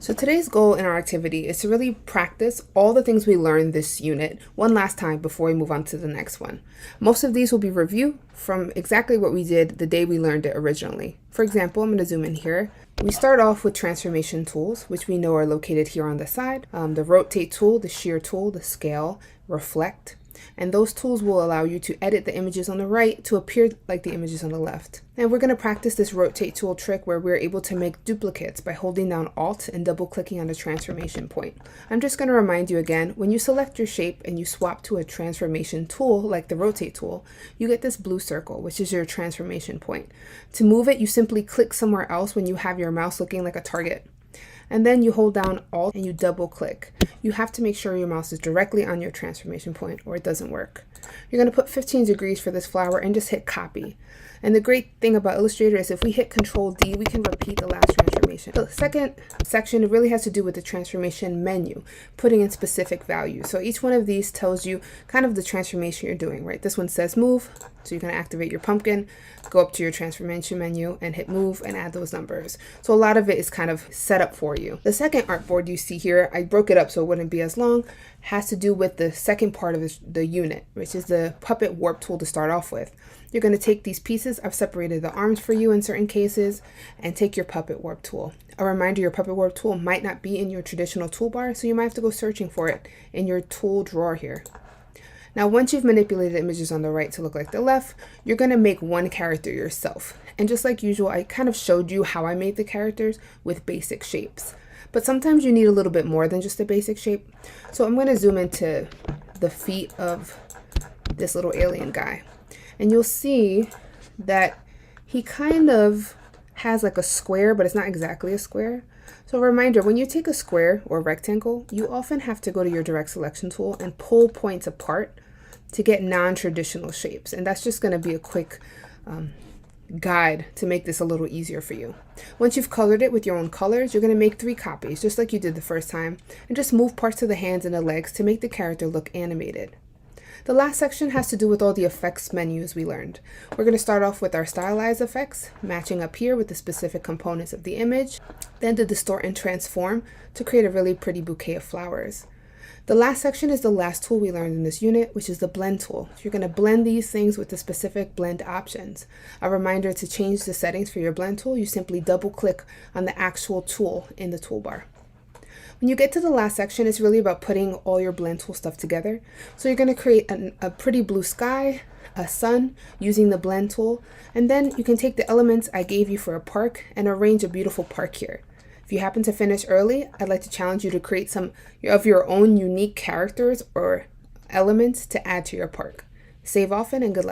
So today's goal in our activity is to really practice all the things we learned this unit one last time before we move on to the next one. Most of these will be review from exactly what we did the day we learned it originally. For example, I'm going to zoom in here. We start off with transformation tools, which we know are located here on the side. The rotate tool, the shear tool, the scale, reflect. And those tools will allow you to edit the images on the right to appear like the images on the left. And we're going to practice this rotate tool trick where we're able to make duplicates by holding down Alt and double clicking on the transformation point. I'm just going to remind you again, when you select your shape and you swap to a transformation tool like the rotate tool, you get this blue circle, which is your transformation point. To move it, you simply click somewhere else when you have your mouse looking like a target. And then you hold down Alt and you double click. You have to make sure your mouse is directly on your transformation point or it doesn't work. You're going to put 15 degrees for this flower and just hit copy. And the great thing about Illustrator is if we hit Control D, we can repeat the last transformation. The second section really has to do with the transformation menu, putting in specific values. So each one of these tells you kind of the transformation you're doing, right? This one says move, so you're going to activate your pumpkin, go up to your transformation menu and hit move and add those numbers. So a lot of it is kind of set up for you. The second artboard you see here, I broke it up so it wouldn't be as long, has to do with the second part of the unit, which is the puppet warp tool to start off with. You're going to take these pieces, I've separated the arms for you in certain cases, and take your puppet warp tool. A reminder, your puppet warp tool might not be in your traditional toolbar, so you might have to go searching for it in your tool drawer here. Now, once you've manipulated the images on the right to look like the left, you're going to make one character yourself. And just like usual, I kind of showed you how I made the characters with basic shapes. But sometimes you need a little bit more than just a basic shape. So I'm going to zoom into the feet of this little alien guy. And you'll see that he kind of has like a square, but it's not exactly a square. So a reminder, when you take a square or rectangle, you often have to go to your direct selection tool and pull points apart to get non-traditional shapes. And that's just going to be a quick guide to make this a little easier for you. Once you've colored it with your own colors, you're going to make 3 copies, just like you did the first time, and just move parts of the hands and the legs to make the character look animated. The last section has to do with all the effects menus we learned. We're going to start off with our stylized effects, matching up here with the specific components of the image, then the distort and transform to create a really pretty bouquet of flowers. The last section is the last tool we learned in this unit, which is the blend tool. You're going to blend these things with the specific blend options. A reminder, to change the settings for your blend tool, you simply double click on the actual tool in the toolbar. When you get to the last section, it's really about putting all your blend tool stuff together. So you're going to create a pretty blue sky, a sun using the blend tool, and then you can take the elements I gave you for a park and arrange a beautiful park here. If you happen to finish early, I'd like to challenge you to create some of your own unique characters or elements to add to your park. Save often and good luck.